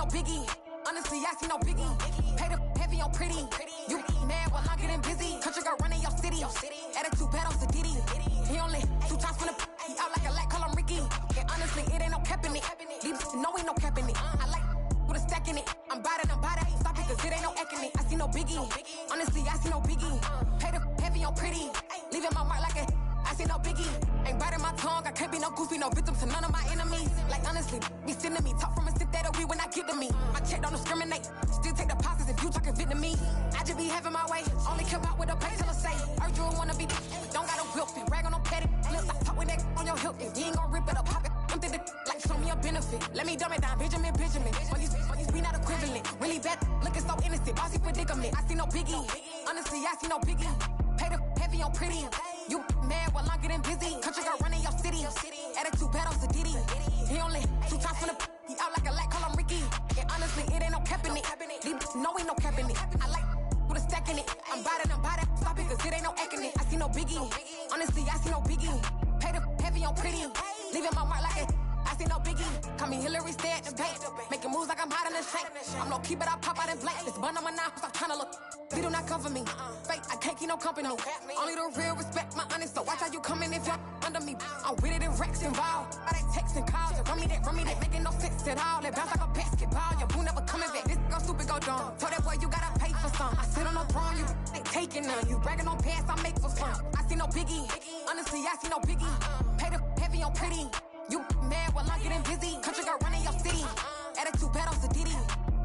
no biggie. Honestly, I see no biggie. Pay the heavy on pretty. You mad while I'm getting busy. Country girl running your city. Attitude bad on Diddy. He only 2 times from the he out like a light, call him Ricky. And honestly, it ain't no cap in it. Leave no ain't no cap in it. I like with a stack in it. I'm bad. Stop it, cause it ain't no acting it. I see no biggie. Honestly, I see no biggie. Pay the heavy on pretty. Leaving my mark like a I see no biggie. Ain't biting my tongue. I can't be no goofy, no victim to none of my enemies. Like honestly, be sending me talk from a sit that we when I get to me. My check don't discriminate. Still take deposits if you talking Vietnamese. I just be having my way. Only come out with a pay till I say. Urge you wanna be. Don't gotta whip it. Rag on no petty. Flips. I talk with that on your hip. If you ain't gon' rip it up, pocket. Empty the like show me a benefit. Let me dumb it down, Benjamin. All these be not equivalent. Really bad, looking so innocent. Bossy predicament. I see no biggie. Honestly, I see no biggie. Pay the heavy on pretty. You mad while I'm getting busy. Country girl running your city. Attitude bad on Diddy. He only 2 times from the he out like a light, call him Ricky. And honestly, it ain't no cap in it. No ain't no cap in it. I like with a stack in it. I'm bad. Stop it, cause it ain't no acting it. I see no biggie. Honestly, I see no biggie. Pay the heavy on pretty. Leaving my mark like it. I see no biggie. Call me Hillary, stay at the bank. Making moves like I'm hot in the shank. I'm low key, but I pop out in blank. This bun on my knife, I'm tryna look. They do not cover me. Fake, I can't keep no company. Only the real respect my honest. So watch how you coming if you're under me. I'm with it in Rex involved. All they texts and calls. Run me that making no sense at all. They bounce like a basketball. Your boo never coming back. This go stupid, go dumb. Told that boy you gotta pay for some. I sit on no throne, you ain't taking none. You bragging on pants, I make for fun. I see no biggie. Honestly, I see no biggie. Pay the heavy on pretty. You mad while I'm getting busy. Country girl running your city. Attitude bad on Diddy.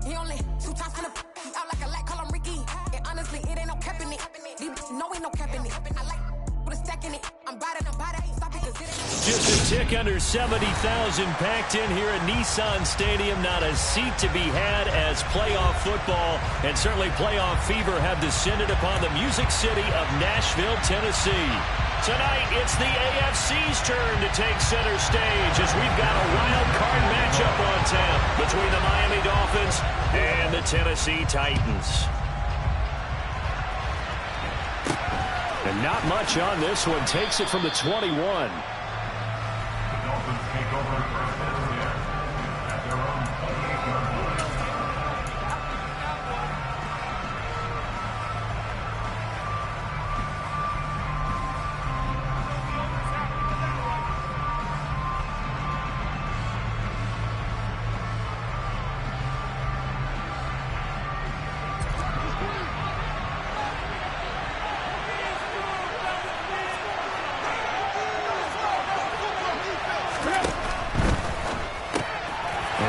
He only 2 times from the he out like a light, call him Ricky. And honestly, it ain't no cap in it. No ain't no cap in it. I like with a stack in it. I'm bad. Stop it, cause it ain't. Just a tick under 70,000 packed in here at Nissan Stadium. Not a seat to be had as playoff football and certainly playoff fever have descended upon the Music City of Nashville, Tennessee. Tonight, it's the AFC's turn to take center stage as we've got a wild card matchup on tap between the Miami Dolphins and the Tennessee Titans. And not much on this one. Takes it from the 21. The Dolphins take over first and 10 at their own 28-yard line.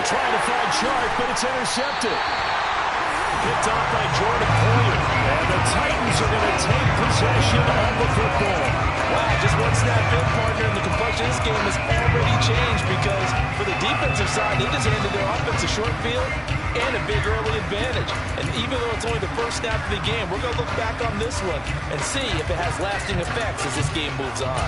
Trying to find Chark, but it's intercepted. Picked off by Jordan Poyer. And the Titans are going to take possession of the football. Wow, just one snap in, partner, and the complexion of this game has already changed because for the defensive side, they just handed their offense a short field and a big early advantage. And even though it's only the first snap of the game, we're going to look back on this one and see if it has lasting effects as this game moves on.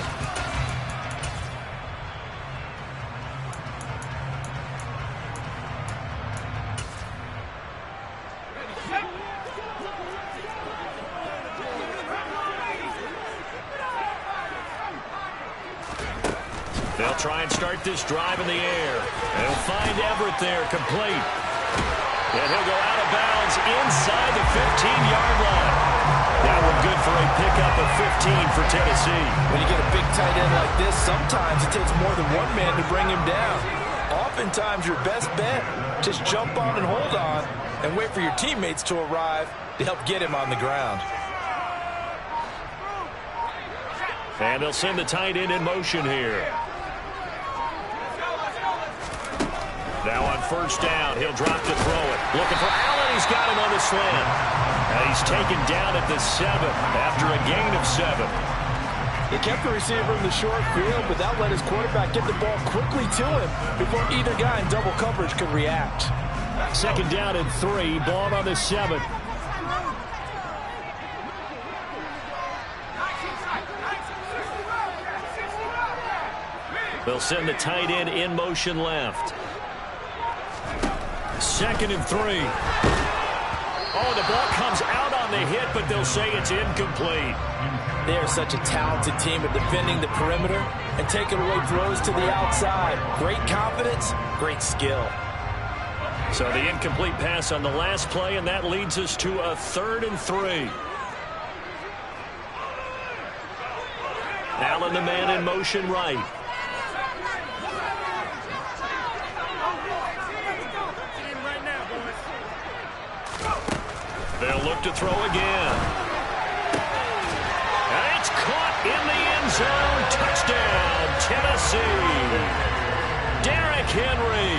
They'll try and start this drive in the air. They'll find Everett there, complete. And he'll go out of bounds inside the 15-yard line. That one good for a pickup of 15 for Tennessee. When you get a big tight end like this, sometimes it takes more than one man to bring him down. Oftentimes, your best bet, just jump on and hold on and wait for your teammates to arrive to help get him on the ground. And they'll send the tight end in motion here. Now on first down, he'll drop to throw it. Looking for Allen. He's got him on the slant. And he's taken down at the 7 after a gain of 7. He kept the receiver in the short field, but that let his quarterback get the ball quickly to him before either guy in double coverage could react. Second down and 3, ball on the 7. They'll send the tight end in motion left. Second and 3. Oh, the ball comes out on the hit, but they'll say it's incomplete. They are such a talented team at defending the perimeter and taking away throws to the outside. Great confidence, great skill. So the incomplete pass on the last play, and that leads us to a 3rd and 3. Allen, the man in motion right. They'll look to throw again. And it's caught in the end zone. Touchdown, Tennessee. Derrick Henry,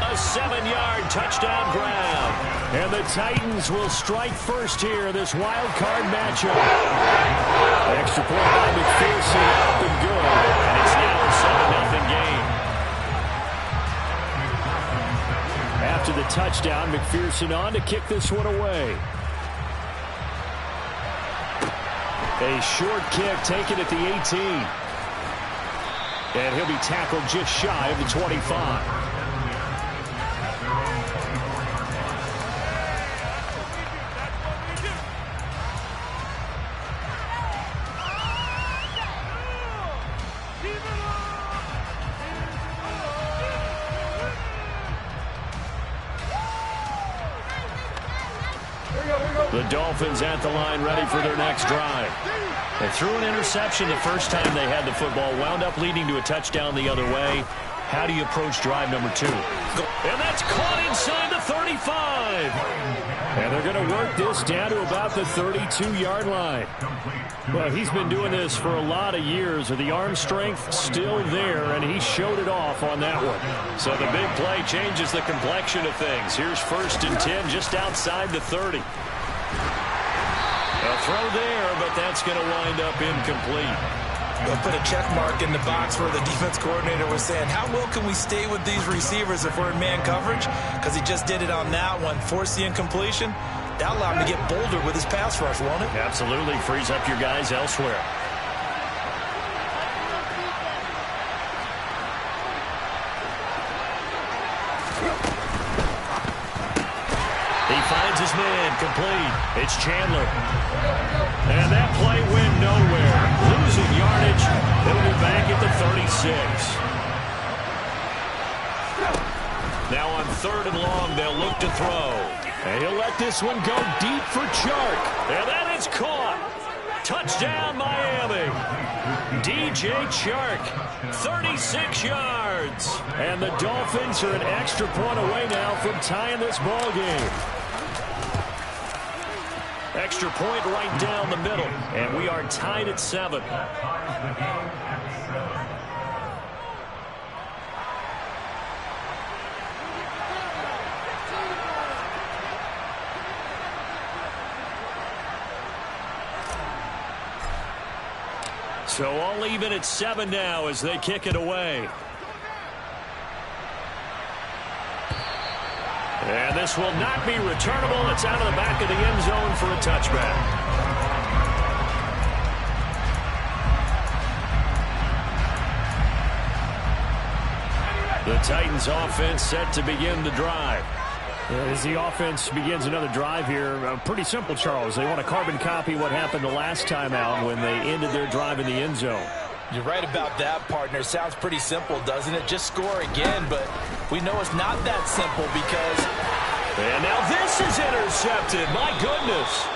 a 7-yard touchdown grab. And the Titans will strike first here, this wild card matchup. Extra point by McPherson, up and good. And it's now a 7-0 game. After the touchdown, McPherson on to kick this one away. A short kick taken at the 18. And he'll be tackled just shy of the 25. The Dolphins at the line, ready for their next drive. They threw an interception the first time they had the football, wound up leading to a touchdown the other way. How do you approach drive number 2? And that's caught inside the 35. And they're going to work this down to about the 32-yard line. Well, he's been doing this for a lot of years. The arm strength still there, and he showed it off on that one. So the big play changes the complexion of things. Here's 1st and 10 just outside the 30. A throw there, but that's going to wind up incomplete. They'll put a check mark in the box where the defense coordinator was saying, how well can we stay with these receivers if we're in man coverage? Because he just did it on that one, forced the incompletion. That'll allow him to get bolder with his pass rush, won't it? Absolutely. Frees up your guys elsewhere. He finds his man, complete. It's Chandler. And that play went nowhere. Losing yardage. They'll be back at the 36. Now on 3rd and long, they'll look to throw. And he'll let this one go deep for Chark. And that is caught. Touchdown, Miami. DJ Chark, 36 yards. And the Dolphins are an extra point away now from tying this ball game. Extra point right down the middle. And we are tied at 7. So all even at 7 now as they kick it away. And this will not be returnable. It's out of the back of the end zone for a touchback. The Titans offense set to begin the drive. As the offense begins another drive here, pretty simple, Charles. They want to carbon copy what happened the last time out when they ended their drive in the end zone. You're right about that, partner. Sounds pretty simple, doesn't it? Just score again, but we know it's not that simple because... And now this is intercepted. My goodness.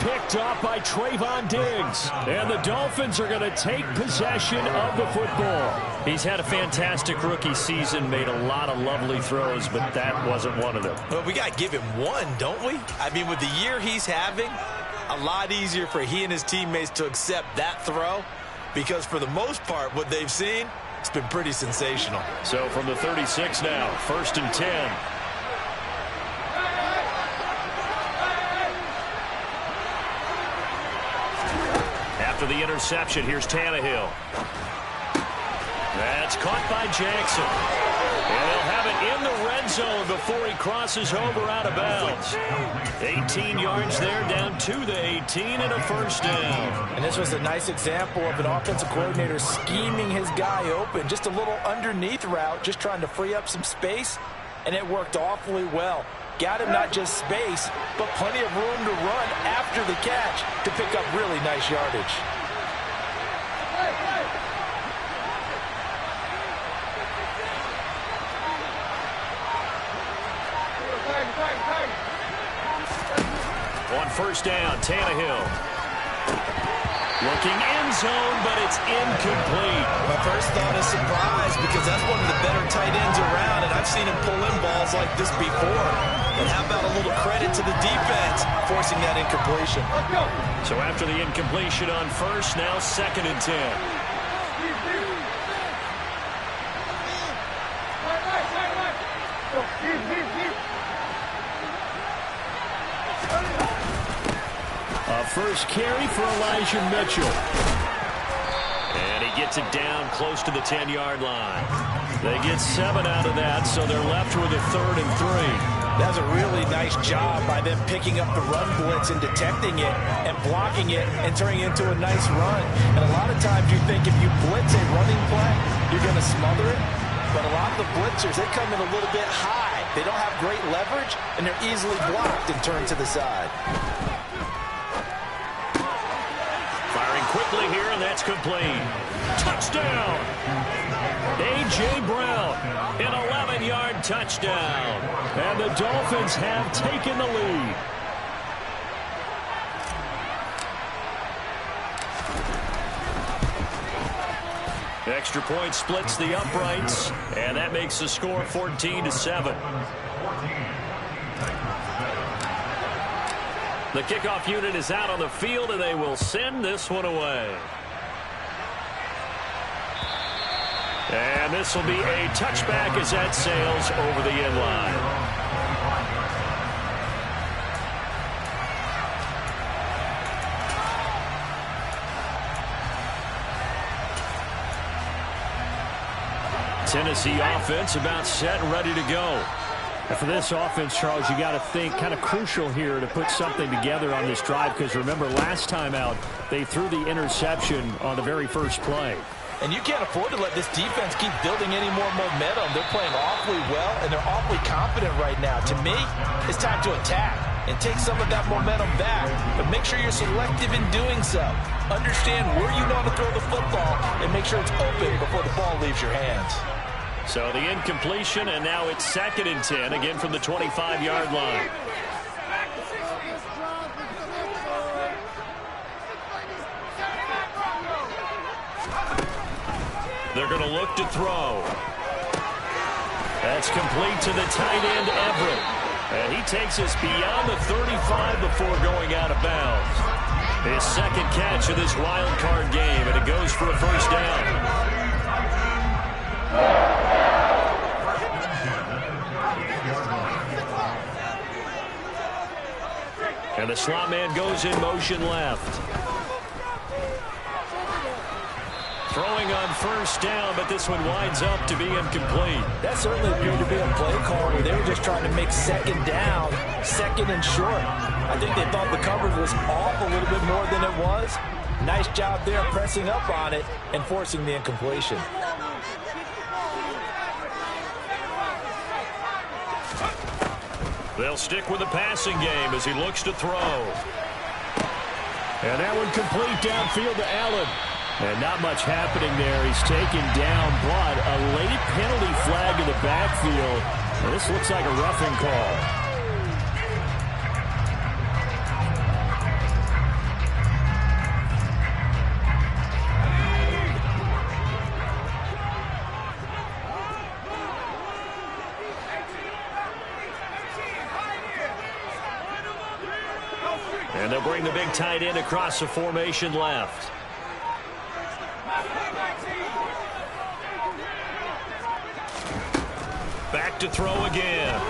Picked off by Trayvon Diggs. And the Dolphins are going to take possession of the football. He's had a fantastic rookie season, made a lot of lovely throws, but that wasn't one of them. Well, we got to give him one, don't we? I mean, with the year he's having, a lot easier for he and his teammates to accept that throw because for the most part, what they've seen, it's been pretty sensational. So from the 36 now, 1st and 10. After the interception, here's Tannehill. That's caught by Jackson. And they'll have it in the red zone before he crosses over out of bounds. 18 yards there, down to the 18 and a first down. And this was a nice example of an offensive coordinator scheming his guy open. Just a little underneath route, just trying to free up some space, and it worked awfully well. Got him not just space, but plenty of room to run after the catch to pick up really nice yardage. first down. Tannehill. Looking end zone, but it's incomplete. My first thought is surprise because that's one of the better tight ends around, and I've seen him pull in balls like this before. And how about a little credit to the defense forcing that incompletion? So after the incompletion on first, now 2nd and 10. First carry for Elijah Mitchell. And he gets it down close to the 10-yard line. They get 7 out of that, so they're left with a 3rd and 3. That's a really nice job by them picking up the run blitz and detecting it and blocking it and turning it into a nice run. And a lot of times you think if you blitz a running play, you're going to smother it. But a lot of the blitzers, they come in a little bit high. They don't have great leverage, and they're easily blocked and turned to the side. Quickly here, and that's complete. Touchdown! A.J. Brown, an 11-yard touchdown. And the Dolphins have taken the lead. Extra point splits the uprights, and that makes the score 14-7. The kickoff unit is out on the field, and they will send this one away. And this will be a touchback as that sails over the end line. Tennessee offense about set and ready to go. And for this offense, Charles, you got to think kind of crucial here to put something together on this drive, because remember last time out they threw the interception on the very first play. And you can't afford to let this defense keep building any more momentum. They're playing awfully well, and they're awfully confident right now. To me, it's time to attack and take some of that momentum back, but make sure you're selective in doing so. Understand where you want to throw the football and make sure it's open before the ball leaves your hands. So the incompletion, and now it's 2nd and 10, again from the 25-yard line. They're going to look to throw. That's complete to the tight end, Everett. And he takes us beyond the 35 before going out of bounds. His 2nd catch of this wild card game, and it goes for a first down. And the slot man goes in motion left. Throwing on first down, but this one winds up to be incomplete. That certainly appeared to be a play call where they were just trying to make 2nd down, 2nd and short. I think they thought the coverage was off a little bit more than it was. Nice job there pressing up on it and forcing the incompletion. They'll stick with the passing game as he looks to throw. And that one complete downfield to Allen. And not much happening there. He's taken down, but a late penalty flag in the backfield. And this looks like a roughing call. And they'll bring the big tight end across the formation left. Back to throw again.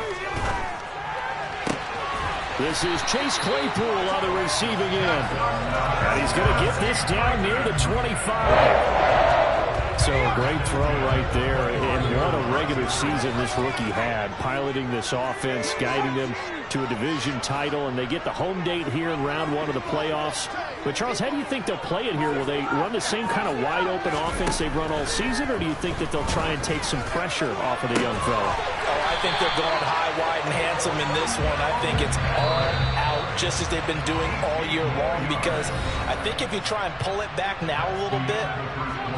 This is Chase Claypool on the receiving end. And he's going to get this down near the 25. So a great throw right there. And what a regular season this rookie had, piloting this offense, guiding them to a division title, and they get the home date here in round 1 of the playoffs. But, Charles, how do you think they'll play it here? Will they run the same kind of wide-open offense they've run all season, or do you think that they'll try and take some pressure off of the young fella? Oh, I think they're going high, wide, and handsome in this one. I think it's all out, just as they've been doing all year long, because I think if you try and pull it back now a little bit,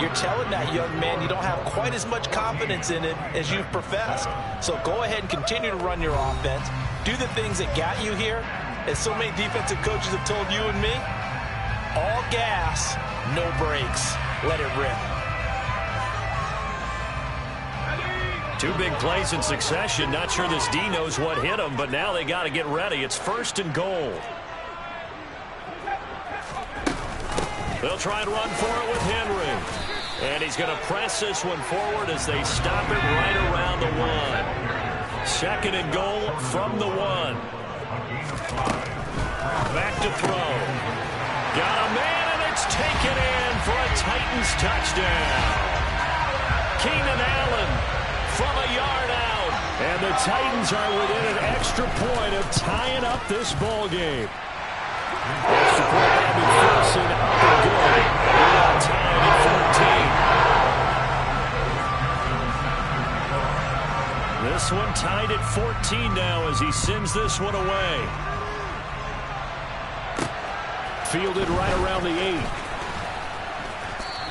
you're telling that young man you don't have quite as much confidence in it as you've professed. So go ahead and continue to run your offense. Do the things that got you here, As so many defensive coaches have told you and me, all gas, no brakes. Let it rip. 2 big plays in succession. Not sure this D knows what hit him, but now they got to get ready. It's 1st and goal. They'll try and run for it with Henry. And he's going to press this one forward as they stop it right around the 1. 2nd and goal from the 1. Back to throw. Got a man, and it's taken in for a Titans touchdown. Keenan Allen from a yard out. And the Titans are within an extra point of tying up this ball game. Extra point Bobby Ferguson up and good. We're on time at 14. This one tied at 14 now as he sends this one away. Fielded right around the 8.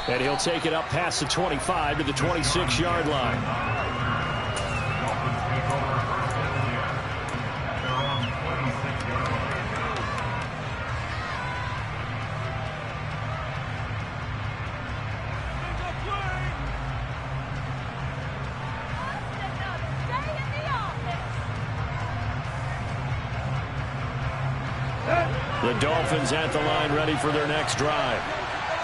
And he'll take it up past the 25 to the 26-yard line. The Dolphins at the line ready for their next drive.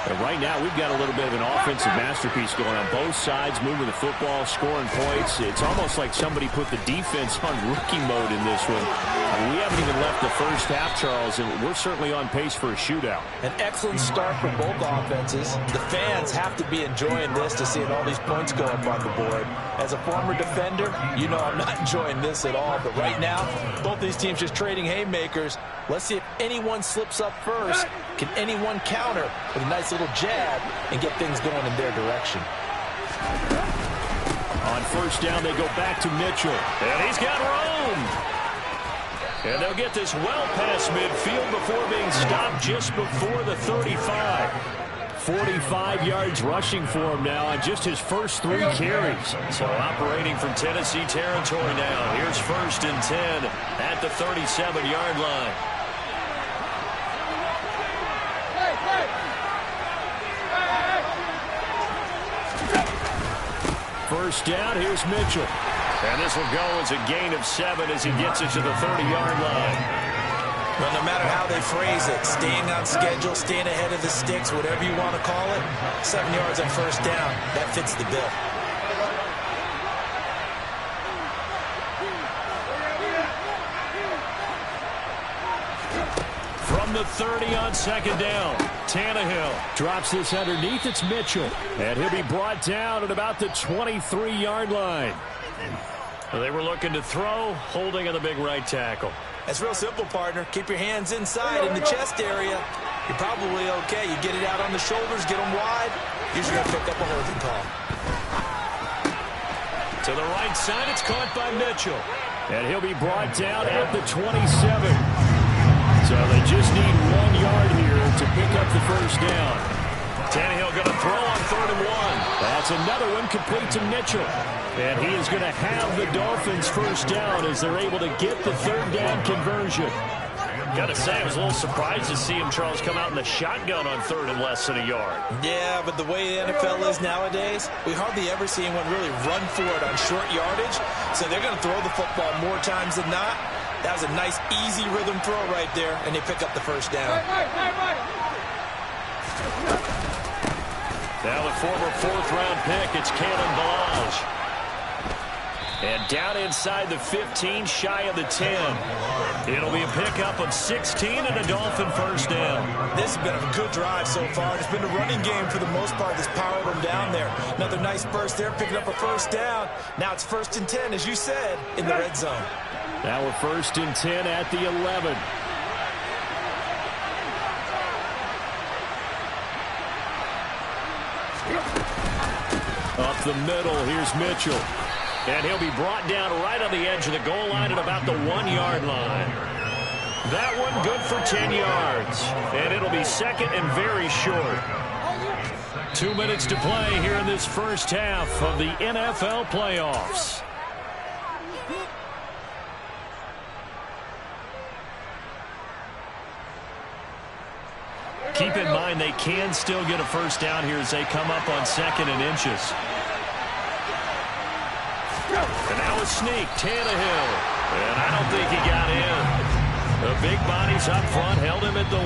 And right now, we've got a little bit of an offensive masterpiece going on both sides, moving the football, scoring points. It's almost like somebody put the defense on rookie mode in this one. We haven't even left the first half, Charles, and we're certainly on pace for a shootout. An excellent start for both offenses. The fans have to be enjoying this to see all these points go up on the board. As a former defender, you know I'm not enjoying this at all. But right now, both these teams just trading haymakers. Let's see if anyone slips up first. Can anyone counter with a nice little jab and get things going in their direction? On 1st down, they go back to Mitchell. And he's got room. And they'll get this well past midfield before being stopped just before the 35. 45 yards rushing for him now on just his first 3 carries. So operating from Tennessee territory now. Here's 1st and 10 at the 37-yard line. First down, here's Mitchell. And this will go as a gain of 7 as he gets it to the 30-yard line. Well, no matter how they phrase it, staying on schedule, staying ahead of the sticks, whatever you want to call it, 7 yards on 1st down, that fits the bill. From the 30 on 2nd down, Tannehill drops this underneath. It's Mitchell, and he'll be brought down at about the 23-yard line. They were looking to throw, holding on the big right tackle. That's real simple, partner. Keep your hands inside in the chest area. You're probably okay. You get it out on the shoulders, get them wide. Usually going to pick up a holding call. To the right side, it's caught by Mitchell. And he'll be brought down at the 27. So they just need 1 yard here to pick up the 1st down. Tannehill going to throw on 3rd and 1. That's another one complete to Mitchell. And he is going to have the Dolphins 1st down as they're able to get the 3rd down conversion. Got to say, I was a little surprised to see him, Charles, come out in the shotgun on 3rd and less than a yard. Yeah, but the way the NFL is nowadays, we hardly ever see anyone really run for it on short yardage. So they're going to throw the football more times than not. That was a nice, easy rhythm throw right there, and they pick up the 1st down. Now the former 4th-round pick, it's Kalen Ballage. And down inside the 15, shy of the 10. It'll be a pickup of 16 and a Dolphin 1st down. This has been a good drive so far. It's been a running game for the most part that's powered them down there. Another nice burst there, picking up a 1st down. Now it's 1st and 10, as you said, in the red zone. Now we're 1st and 10 at the 11. Up the middle, here's Mitchell. And he'll be brought down right on the edge of the goal line at about the 1 yard line. That one good for 10 yards. And it'll be 2nd and very short. 2 minutes to play here in this first half of the NFL playoffs. keep in mind they can still get a first down here as they come up on 2nd and inches. And now a sneak, Tannehill. And I don't think he got in. The big bodies up front held him at the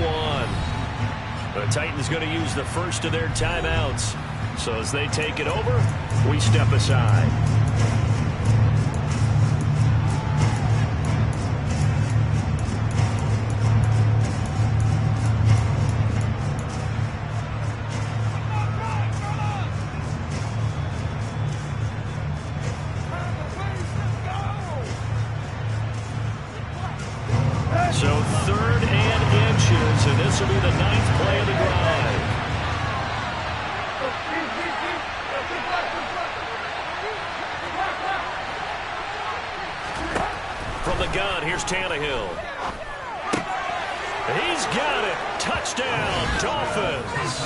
1. The Titans going to use the first of their timeouts. So as they take it over, we step aside. So 3rd and inches, and this will be the 9th play of the drive. From the gun, here's Tannehill. He's got it. Touchdown, Dolphins.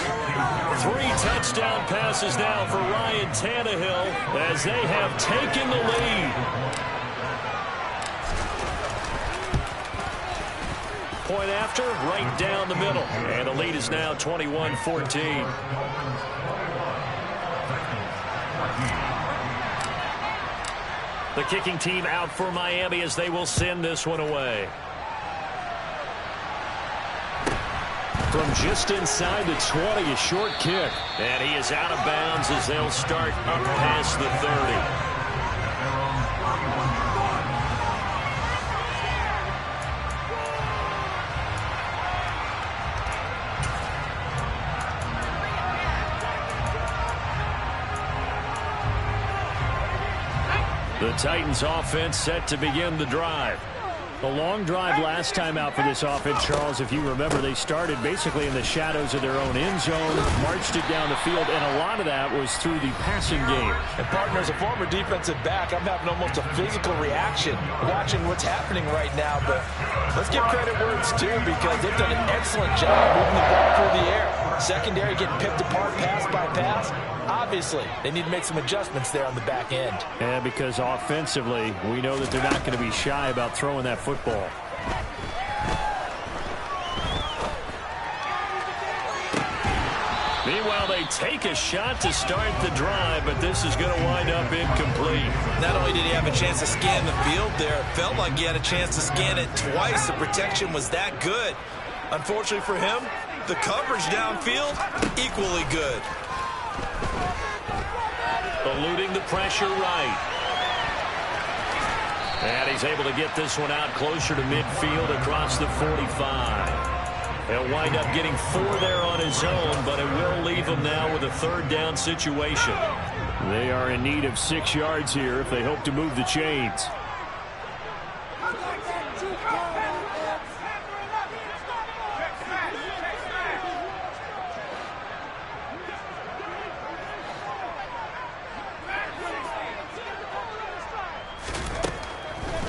3 touchdown passes now for Ryan Tannehill as they have taken the lead. Point after, right down the middle. And the lead is now 21-14. The kicking team out for Miami as they will send this one away. From just inside the 20, a short kick. And he is out of bounds as they'll start up past the 30. The Titans offense set to begin the drive. A long drive last time out for this offense, Charles. If you remember, they started basically in the shadows of their own end zone, marched it down the field, and a lot of that was through the passing game. And partner, as a former defensive back, I'm having almost a physical reaction watching what's happening right now. But let's give credit where it's due because they've done an excellent job moving the ball through the air. Secondary getting picked apart pass by pass. Obviously, they need to make some adjustments there on the back end. Yeah, because offensively, we know that they're not going to be shy about throwing that football. Meanwhile, they take a shot to start the drive, but this is going to wind up incomplete. Not only did he have a chance to scan the field there, it felt like he had a chance to scan it twice. The protection was that good. Unfortunately for him, the coverage downfield, equally good. Eluding the pressure right. And he's able to get this one out closer to midfield across the 45. He'll wind up getting 4 there on his own, but it will leave him now with a 3rd down situation. They are in need of 6 yards here if they hope to move the chains.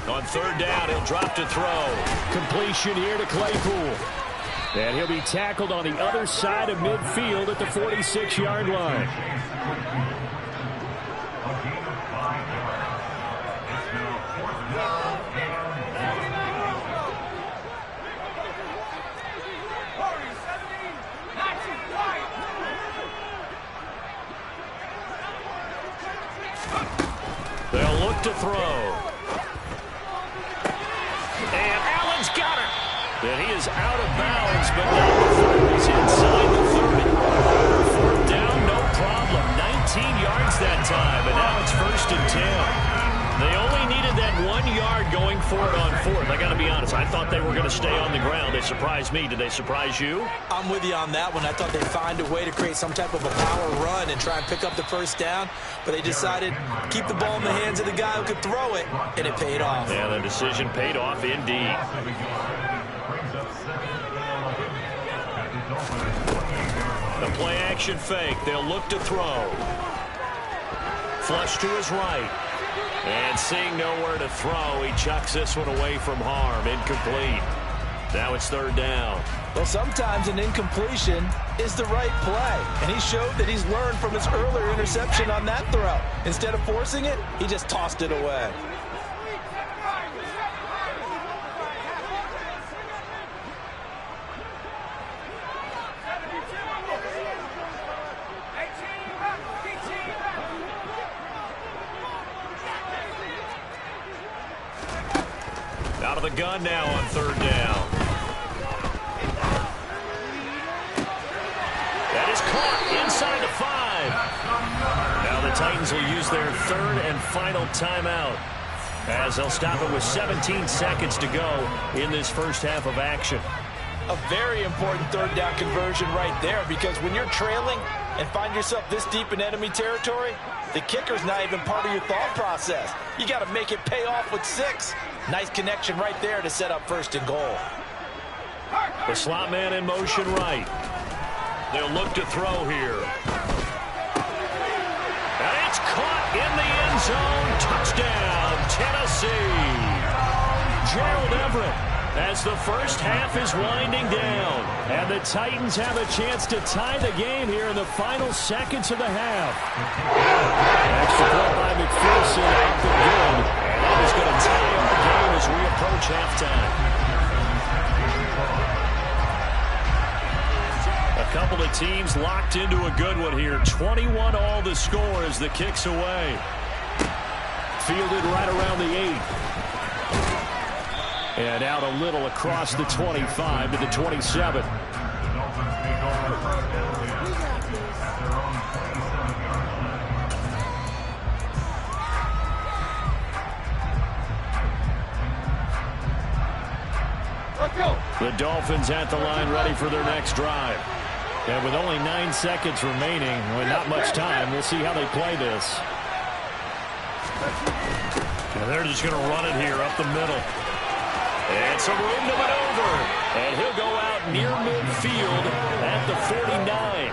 On 3rd down, he'll drop to throw. Completion here to Claypool. And he'll be tackled on the other side of midfield at the 46-yard line. They'll look to throw. And Allen's got it. And he is out of bounds, but not before he's inside the 30. 4th down, no problem. 19 yards that time, and now it's 1st and 10. They only needed that 1 yard going for it on 4th. I got to be honest, I thought they were going to stay on the ground. They surprised me. Did they surprise you? I'm with you on that one. I thought they'd find a way to create some type of a power run and try and pick up the 1st down, but they decided to keep the ball in the hands of the guy who could throw it, and it paid off. Yeah, the decision paid off indeed. The play action fake. They'll look to throw. Flush to his right. And seeing nowhere to throw, he chucks this one away from harm. Incomplete. Now it's 3rd down. Well, sometimes an incompletion is the right play. And he showed that he's learned from his earlier interception on that throw. Instead of forcing it, he just tossed it away. out of the gun now on third down. That is caught inside the 5. Now the Titans will use their third and final timeout, as they'll stop it with 17 seconds to go in this first half of action. A very important third down conversion right there, because when you're trailing and find yourself this deep in enemy territory, the kicker's not even part of your thought process. You got to make it pay off with 6. Nice connection right there to set up first and goal. The slot man in motion right. They'll look to throw here. And it's caught in the end zone. Touchdown, Tennessee. Gerald Everett, as the first half is winding down. And the Titans have a chance to tie the game here in the final seconds of the half. Extra point by McPherson out the good. And that is going to tie up the game as we approach halftime. A couple of teams locked into a good one here. 21 all the score as the kick's away. Fielded right around the 8. And out a little across the 25 to the 27. The Dolphins at the line ready for their next drive. And with only 9 seconds remaining, with not much time, we'll see how they play this. And they're just going to run it here up the middle. And some room to maneuver. And he'll go out near midfield at the 49.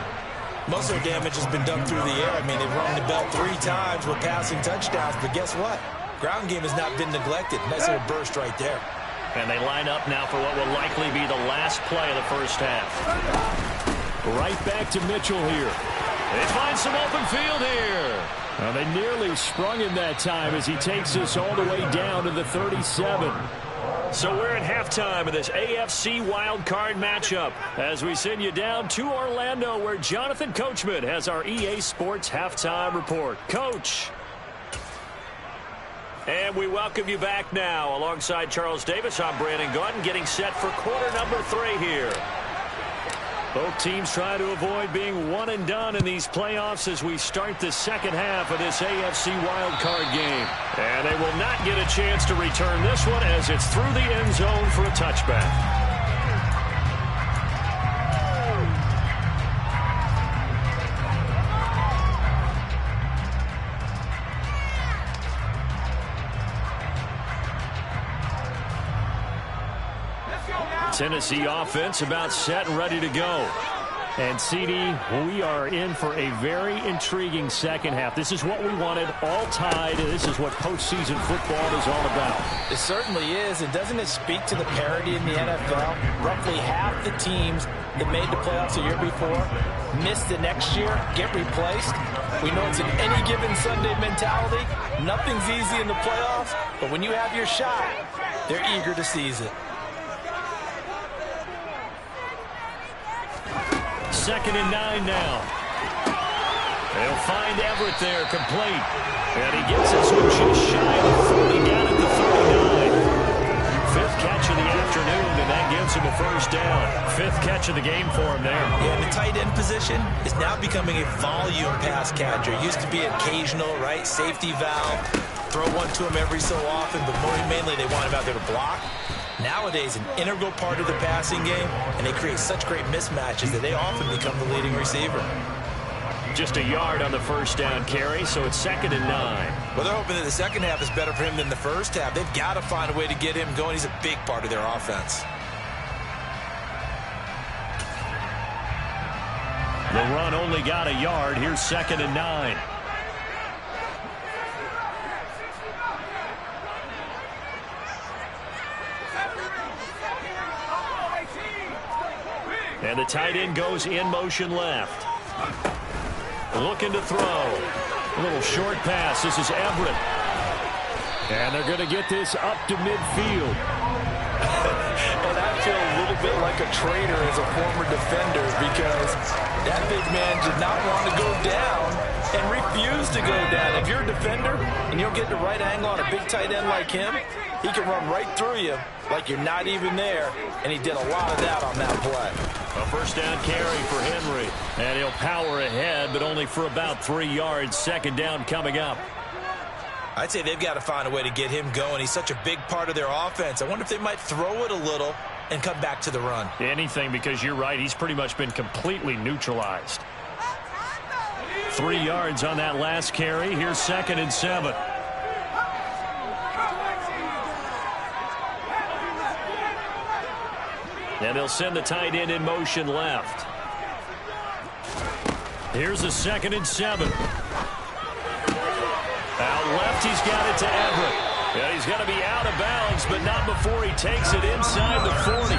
Most of their damage has been done through the air. I mean, they've rung the bell 3 times with passing touchdowns. But guess what? Ground game has not been neglected. Nice little burst right there. And they line up now for what will likely be the last play of the first half. Right back to Mitchell here. They find some open field here. Well, they nearly sprung him that time as he takes this all the way down to the 37. So we're at halftime of this AFC wildcard matchup as we send you down to Orlando, where Jonathan Coachman has our EA Sports halftime report. Coach. And we welcome you back now. Alongside Charles Davis, I'm Brandon Gaudin, getting set for quarter number 3 here. Both teams try to avoid being one and done in these playoffs as we start the second half of this AFC wildcard game. And they will not get a chance to return this one as it's through the end zone for a touchback. Tennessee offense about set and ready to go. And CD, we are in for a very intriguing second half. This is what we wanted, all tied. This is what postseason football is all about. It certainly is. And doesn't it speak to the parity in the NFL? Roughly half the teams that made the playoffs the year before miss the next year, get replaced. We know it's an any given Sunday mentality. Nothing's easy in the playoffs, but when you have your shot, they're eager to seize it. Second and 9 now. They'll find Everett there, complete. And he gets it, so just shy of 40 down at the 39. 5th catch of the afternoon, and that gives him a first down. 5th catch of the game for him there. Yeah, and the tight end position is now becoming a volume pass catcher. It used to be occasional, right? Safety valve. Throw one to him every so often, but more mainly they want him out there to block. Nowadays, an integral part of the passing game, and they create such great mismatches that they often become the leading receiver. Just a yard on the first down carry, so it's 2nd and 9. Well, they're hoping that the second half is better for him than the first half. They've got to find a way to get him going. He's a big part of their offense. The run only got a yard. Here's 2nd and 9. And the tight end goes in motion left. Looking to throw. A little short pass. This is Everett. And they're going to get this up to midfield. And I feel a little bit like a traitor as a former defender, because that big man did not want to go down, and refuse to go down. If you're a defender and you don't get the right angle on a big tight end like him, he can run right through you like you're not even there, and he did a lot of that on that play. A first down carry for Henry, and he'll power ahead, but only for about 3 yards. Second down coming up. I'd say they've got to find a way to get him going. He's such a big part of their offense. I wonder if they might throw it a little and come back to the run. Anything, because you're right, he's pretty much been completely neutralized. 3 yards on that last carry. Here's 2nd and 7. And they'll send the tight end in motion left. Here's a 2nd and 7. Out left, he's got it to Everett. Yeah, he's going to be out of bounds, but not before he takes it inside the 40.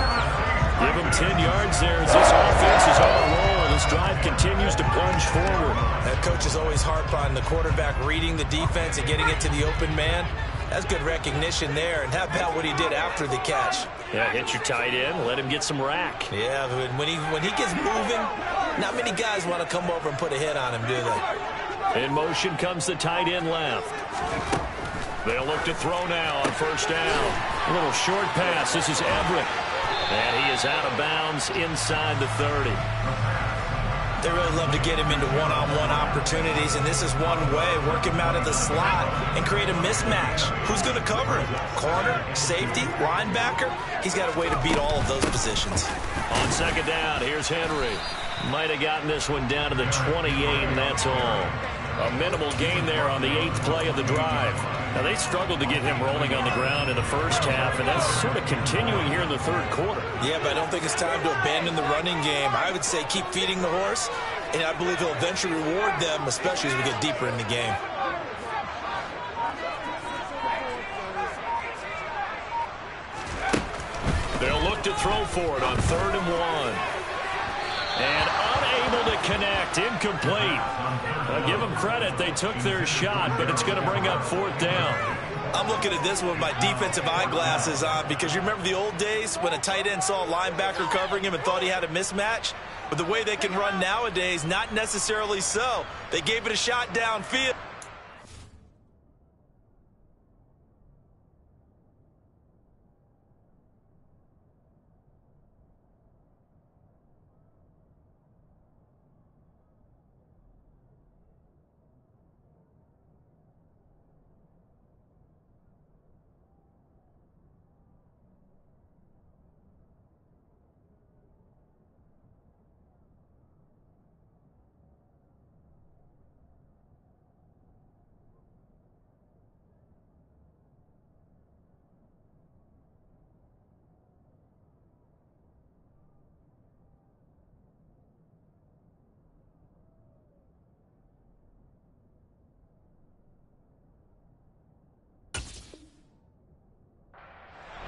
Give him 10 yards there as this offense is on a roll. This drive continues to plunge forward. That coach is always harp on the quarterback reading the defense and getting it to the open man. That's good recognition there. And how about what he did after the catch? Yeah, hit your tight end, let him get some rack. Yeah, when he gets moving, not many guys want to come over and put a hit on him, do they? In motion comes the tight end left. They'll look to throw now on first down. A little short pass. This is Everett. And he is out of bounds inside the 30. They really love to get him into one-on-one opportunities, and this is one way. Work him out of the slot and create a mismatch. Who's going to cover him? Corner, safety, linebacker? He's got a way to beat all of those positions. On second down, here's Henry. Might have gotten this one down to the 28, and that's all. A minimal gain there on the 8th play of the drive. Now, they struggled to get him rolling on the ground in the first half, and that's sort of continuing here in the third quarter. Yeah, but I don't think it's time to abandon the running game. I would say keep feeding the horse, and I believe he'll eventually reward them, especially as we get deeper in the game. They'll look to throw for it on 3rd and 1. And unable to connect, incomplete. I'll give them credit, they took their shot, but it's going to bring up 4th down. I'm looking at this with my defensive eyeglasses on because you remember the old days when a tight end saw a linebacker covering him and thought he had a mismatch? But the way they can run nowadays, not necessarily so. They gave it a shot downfield.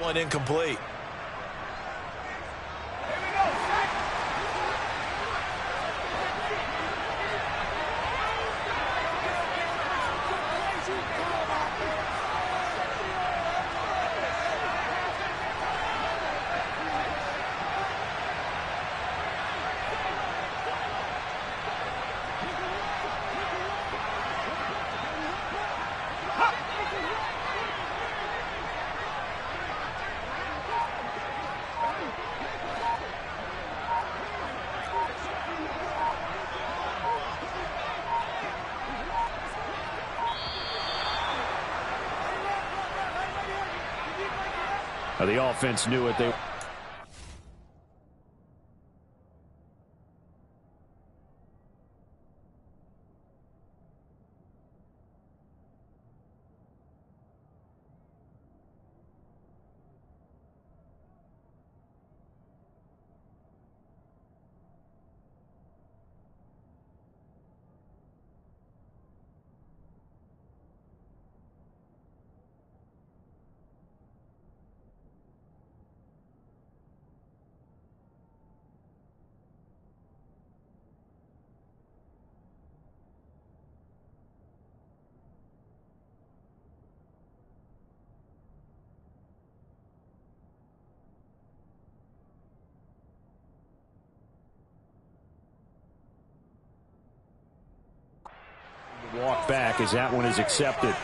One incomplete. The offense knew it. They walk back as that one is accepted.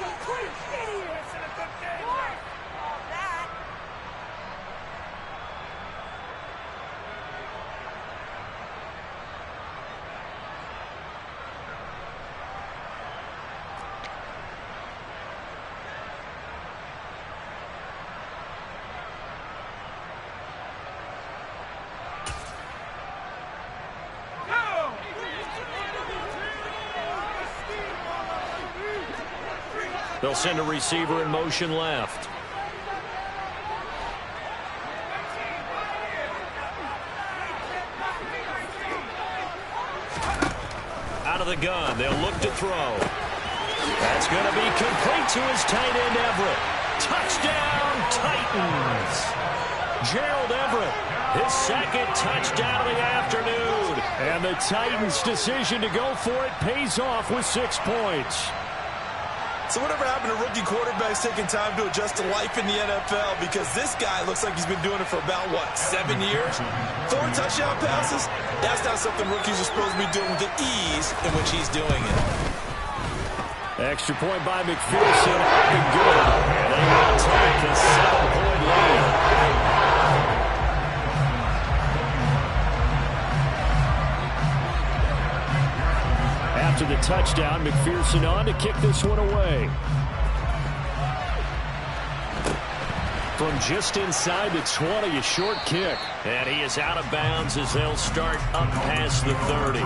They'll send a receiver in motion left. Out of the gun. They'll look to throw. That's going to be complete to his tight end, Everett. Touchdown, Titans. Gerald Everett, his second touchdown of the afternoon. And the Titans' decision to go for it pays off with 6 points. So whatever happened to rookie quarterbacks taking time to adjust to life in the NFL? Because this guy looks like he's been doing it for about, 7 years? 4 touchdown passes? That's not something rookies are supposed to be doing with the ease in which he's doing it. Extra point by McPherson. Good. They will take a 7-point lead. After the touchdown, McPherson on to kick this one away. From just inside the 20, a short kick. And he is out of bounds as they'll start up past the 30.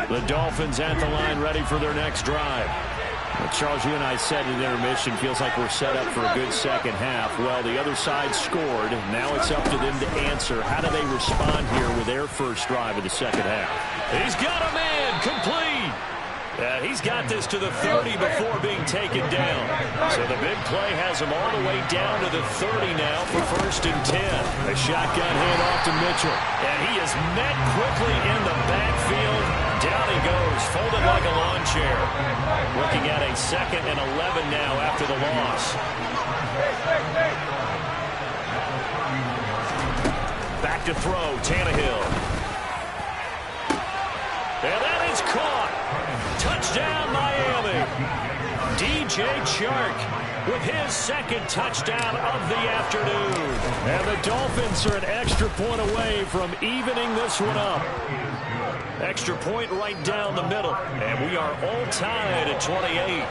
The Dolphins at the line ready for their next drive. Well, Charles, you and I said in intermission, feels like we're set up for a good second half. Well, the other side scored. Now it's up to them to answer. How do they respond here with their first drive of the second half? He's got a man complete. He's got this to the 30 before being taken down. So the big play has him all the way down to the 30 now for 1st and 10. A shotgun handoff to Mitchell. And he is met quickly in the backfield. Down he goes, folded like a lawn chair. Looking at a 2nd and 11 now after the loss. Back to throw, Tannehill. And that is caught. Touchdown, Miami. DJ Chark with his 2nd touchdown of the afternoon. And the Dolphins are an extra point away from evening this one up. Extra point right down the middle. And we are all tied at 28.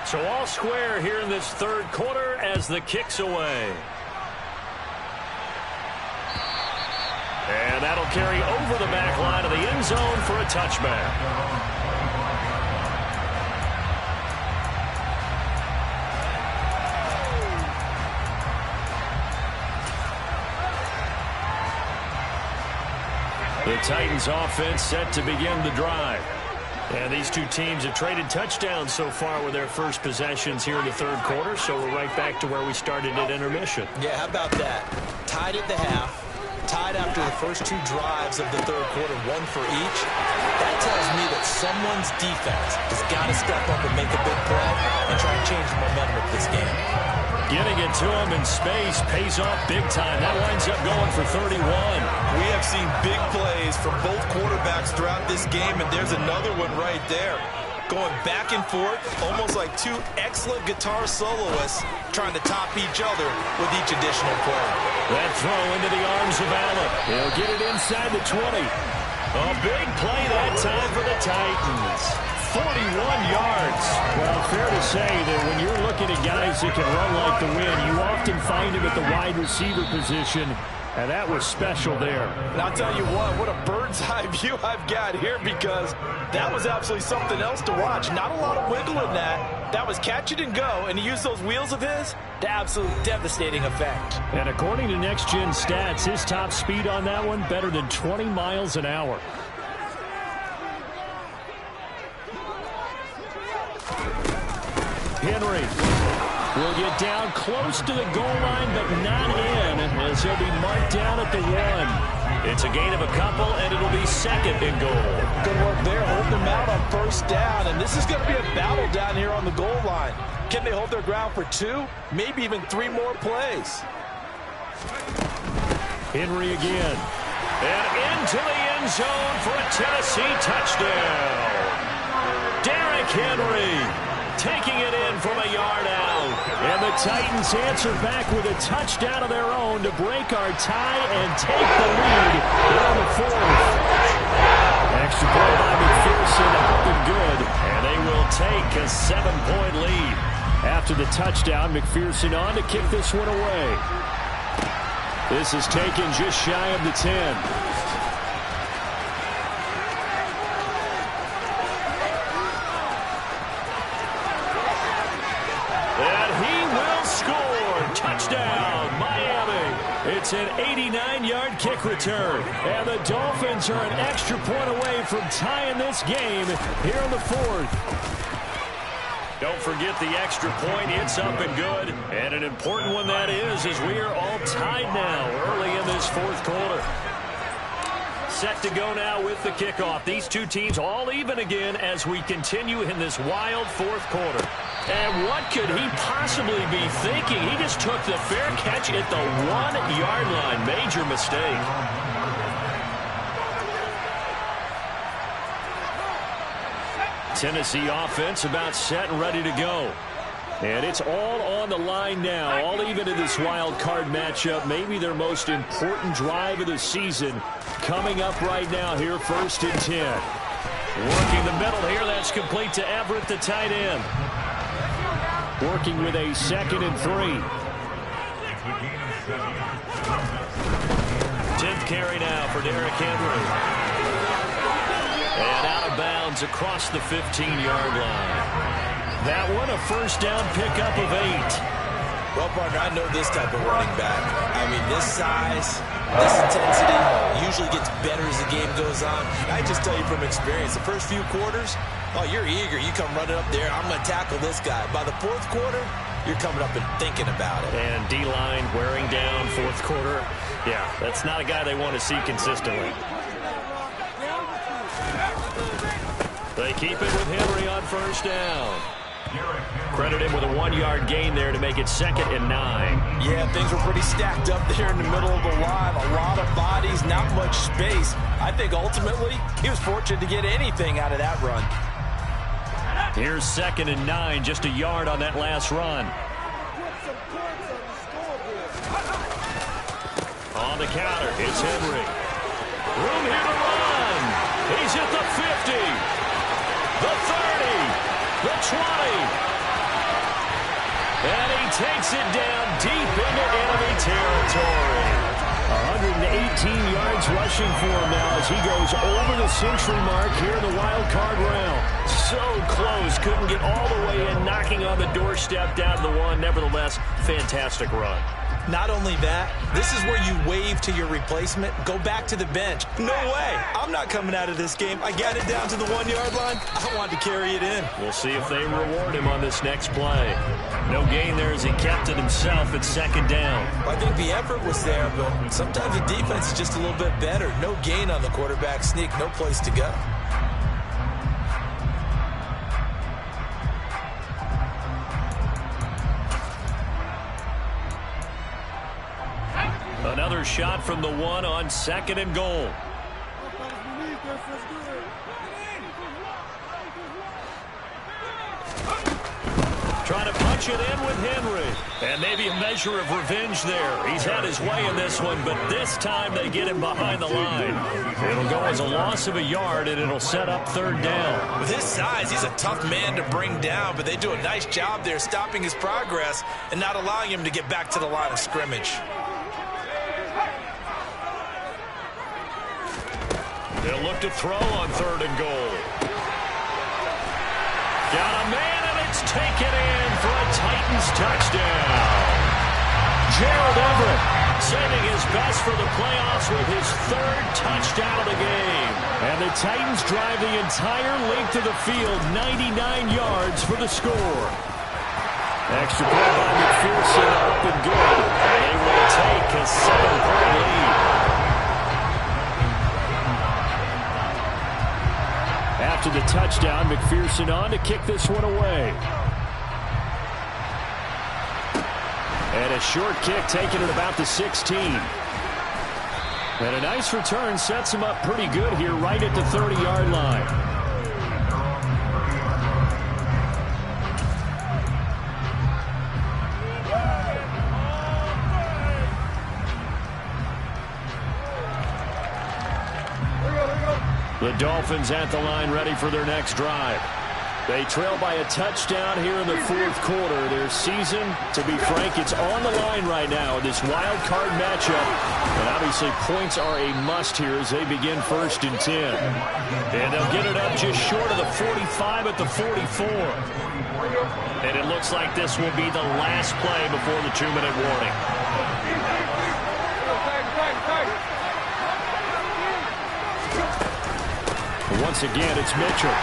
So all square here in this 3rd quarter as the kick's away. And that'll carry over the back line of the end zone for a touchback. The Titans offense set to begin the drive. And these two teams have traded touchdowns so far with their first possessions here in the 3rd quarter, so we're right back to where we started at intermission. Yeah, how about that? Tied at the half. Tied after the first 2 drives of the 3rd quarter, 1 for each. That tells me that someone's defense has got to step up and make a big play and try and change the momentum of this game. Getting it to him in space pays off big time. That winds up going for 31. We have seen big plays from both quarterbacks throughout this game, and there's another one right there. Going back and forth, almost like 2 excellent guitar soloists trying to top each other with each additional play. That throw into the arms of Allen. He'll get it inside the 20. A big play that time for the Titans. 41 yards. Well, fair to say that when you're looking at guys that can run like the wind, you often find him at the wide receiver position. And that was special there. And I'll tell you what a bird's eye view I've got here, because that was absolutely something else to watch. Not a lot of wiggle in that. That was catch it and go, and he used those wheels of his to absolute devastating effect. And according to Next Gen Stats, his top speed on that one, better than 20 miles an hour. Henry will get down close to the goal line, but not in, as he'll be marked down at the 1. It's a gain of a couple, and it'll be second and goal. Good work there, holding them out on first down, and this is going to be a battle down here on the goal line. Can they hold their ground for 2, maybe even 3 more plays? Henry again. And into the end zone for a Tennessee touchdown. Derrick Henry taking it in from a yard out. And the Titans answer back with a touchdown of their own to break our tie and take the lead here on the 4th. Extra play by McPherson up and good. And they will take a 7-point lead. After the touchdown, McPherson on to kick this one away. This is taken just shy of the 10. And he will score. Touchdown, Miami. It's an 89-yard kick return. And the Dolphins are an extra point away from tying this game here in the 4th. Don't forget the extra point. It's up and good. And an important one that is, as we are all tied now early in this 4th quarter. Set to go now with the kickoff. These two teams all even again as we continue in this wild 4th quarter. And what could he possibly be thinking? He just took the fair catch at the 1-yard line. Major mistake. Tennessee offense about set and ready to go. And it's all on the line now, all even in this wild card matchup. Maybe their most important drive of the season coming up right now here, 1st and 10. Working the middle here, that's complete to Everett, the tight end. Working with a 2nd and 3. 10th carry now for Derrick Henry. And out of bounds across the 15-yard line. That one a first down pickup of 8. Well, partner, I know this type of running back. I mean, this size, this intensity usually gets better as the game goes on. I just tell you from experience, the first few quarters, oh, you're eager. You come running up there, I'm going to tackle this guy. By the 4th quarter, you're coming up and thinking about it. And D-line wearing down 4th quarter. Yeah, that's not a guy they want to see consistently. They keep it with Henry on first down. Credit him with a 1-yard gain there to make it 2nd and 9. Yeah, things were pretty stacked up there in the middle of the line. A lot of bodies, not much space. I think ultimately he was fortunate to get anything out of that run. Here's 2nd and 9, just a yard on that last run. On the counter, it's Henry. Room here to run. He's at the 50. The 30, the 20, and he takes it down deep into enemy territory. 118 yards rushing for him now as he goes over the century mark here in the wild card round. So close, couldn't get all the way in, knocking on the doorstep down to the 1. Nevertheless, fantastic run. Not only that, this is where you wave to your replacement, go back to the bench. No way. I'm not coming out of this game. I got it down to the 1-yard line. I want to carry it in. We'll see if they reward him on this next play. No gain there as he kept it himself at 2nd down. I think the effort was there, but sometimes the defense is just a little bit better. No gain on the quarterback sneak, no place to go. Another shot from the 1 on 2nd and goal. Trying to punch it in with Henry. And maybe a measure of revenge there. He's had his way in this one, but this time they get him behind the line. It'll go as a loss of a yard, and it'll set up 3rd down. With his size, he's a tough man to bring down, but they do a nice job there stopping his progress and not allowing him to get back to the line of scrimmage. They'll look to throw on 3rd and goal. Got a man, and it's taken in for a Titans touchdown. Gerald Everett saving his best for the playoffs with his 3rd touchdown of the game. And the Titans drive the entire length of the field, 99 yards for the score. Extra point by McPherson, up and good. And they will take a 7-point lead. After the touchdown, McPherson on to kick this one away. And a short kick taken at about the 16. And a nice return sets him up pretty good here right at the 30-yard line. The Dolphins at the line ready for their next drive. They trail by a touchdown here in the fourth quarter. Their season, to be frank, it's on the line right now in this wild card matchup. And obviously points are a must here as they begin 1st and 10. And they'll get it up just short of the 45 at the 44. And it looks like this will be the last play before the 2-minute warning. Once again, it's Mitchell.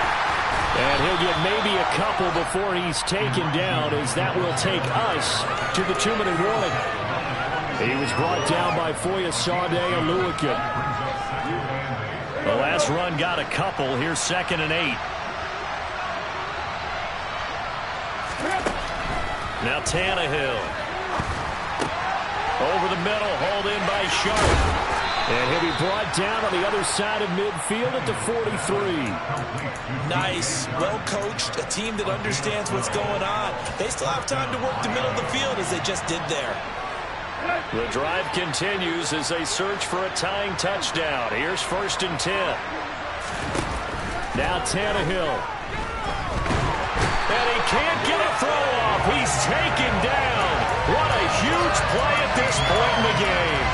And he'll get maybe a couple before he's taken down, as that will take us to the 2-minute warning. He was brought down by Foyesade Oluwakin. The last run got a couple. Here's 2nd and 8. Now Tannehill. Over the middle, hauled in by Sharp. And he'll be brought down on the other side of midfield at the 43. Nice, well-coached, a team that understands what's going on. They still have time to work the middle of the field as they just did there. The drive continues as they search for a tying touchdown. Here's 1st and 10. Now Tannehill. And he can't get a throw off. He's taken down. What a huge play at this point in the game.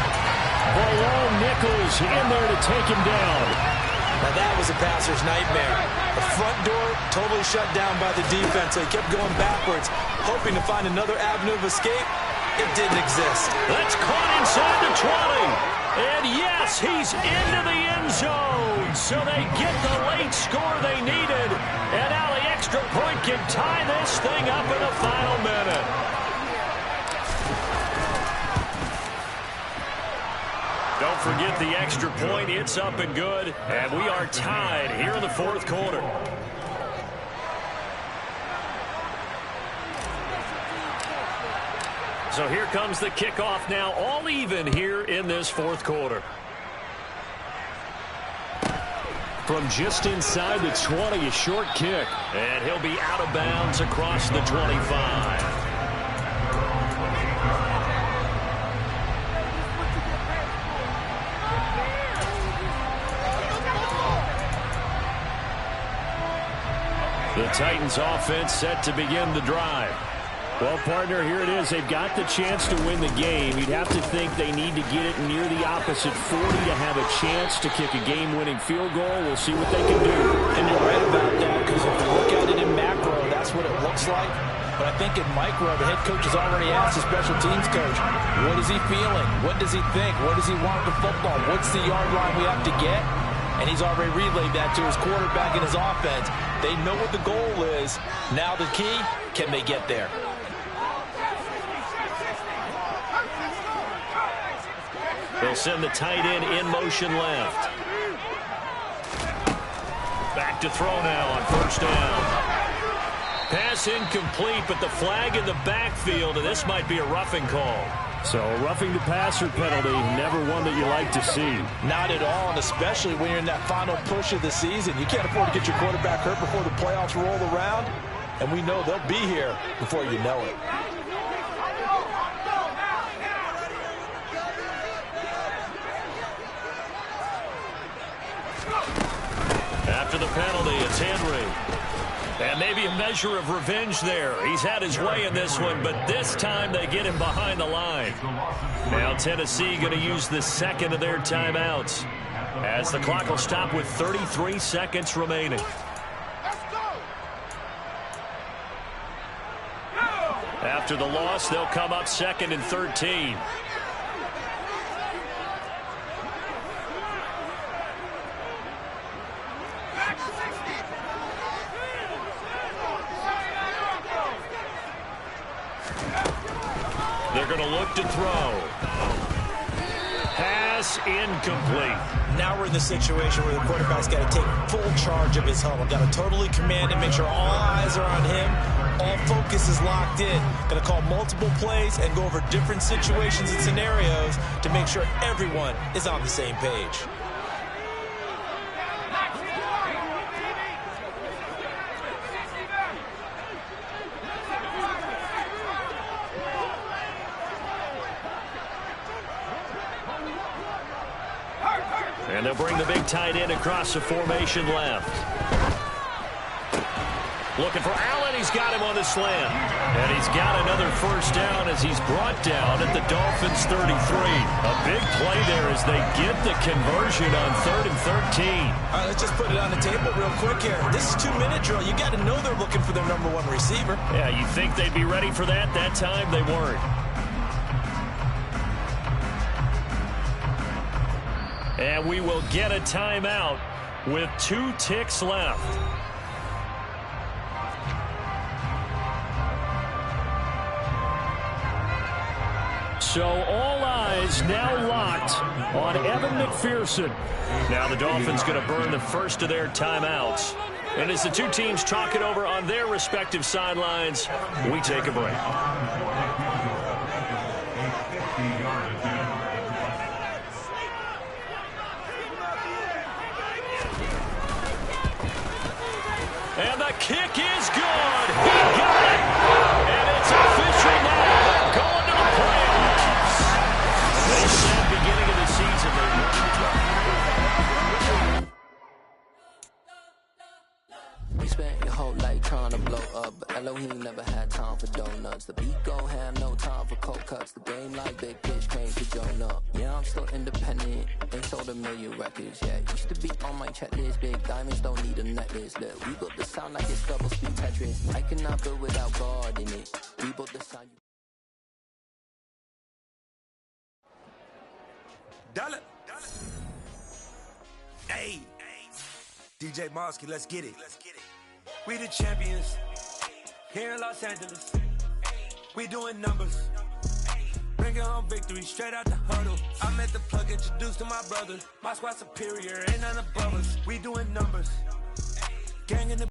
Below Nichols in there to take him down. Now that was a passer's nightmare. The front door totally shut down by the defense. They kept going backwards, hoping to find another avenue of escape. It didn't exist. That's caught inside the 20. And yes, he's into the end zone. So they get the late score they needed. And now the extra point can tie this thing up in the final minute. Don't forget the extra point. It's up and good. And we are tied here in the fourth quarter. So here comes the kickoff now, all even here in this fourth quarter. From just inside the 20, a short kick. And he'll be out of bounds across the 25. The Titans offense set to begin the drive. Well, partner, here it is. They've got the chance to win the game. You'd have to think they need to get it near the opposite 40 to have a chance to kick a game-winning field goal. We'll see what they can do. And you're right about that, because if you look at it in macro, that's what it looks like. But I think in micro, the head coach has already asked the special teams coach, what is he feeling? What does he think? What does he want with the football? What's the yard line we have to get? And he's already relayed that to his quarterback and his offense. They know what the goal is. Now the key, can they get there? They'll send the tight end in motion left. Back to throw now on first down. Pass incomplete, but the flag in the backfield, and this might be a roughing call. So a roughing the passer penalty, never one that you like to see. Not at all, and especially when you're in that final push of the season. You can't afford to get your quarterback hurt before the playoffs roll around, and we know they'll be here before you know it. After the penalty, it's Henry. And maybe a measure of revenge there. He's had his way in this one, but this time they get him behind the line. Now Tennessee going to use the second of their timeouts, as the clock will stop with 33 seconds remaining. After the loss, they'll come up 2nd and 13. going to look to throw. Pass incomplete. Now we're in the situation where the quarterback's got to take full charge of his huddle. Got to totally command and make sure all eyes are on him. All focus is locked in. Got to call multiple plays and go over different situations and scenarios to make sure everyone is on the same page. And they'll bring the big tight end across the formation left. Looking for Allen. He's got him on the slant. And he's got another first down as he's brought down at the Dolphins' 33. A big play there as they get the conversion on 3rd and 13. All right, let's just put it on the table real quick here. This is 2-minute drill. You got to know they're looking for their number one receiver. Yeah, you think they'd be ready for that? That time they weren't. And we will get a timeout with 2 ticks left. So all eyes now locked on Evan McPherson. Now the Dolphins going to burn the first of their timeouts. And as the two teams talk it over on their respective sidelines, we take a break. And the kick is good. He got it. And it's official now. They're going to the playoffs. They said beginning of the season. You spent your whole life trying to blow up, but Elohim never had time for donuts. The beat gon' have no time for cold cuts. The game like Big Fish came to Jonah. Yeah, I'm still independent. Ain't sold a million records yet. Used to be on my checklist. Big diamonds don't need a necklace. Look, we built the sound like it's double speed Tetris. I cannot build without God in it. We built the sound. Dollar. Hey. DJ Mosky, let's get it. We the champions here in Los Angeles. We doing numbers. Bringing home victory straight out the huddle. I'm at the plug, introduced to my brothers. My squad superior, ain't none above us. We doing numbers. Gang in the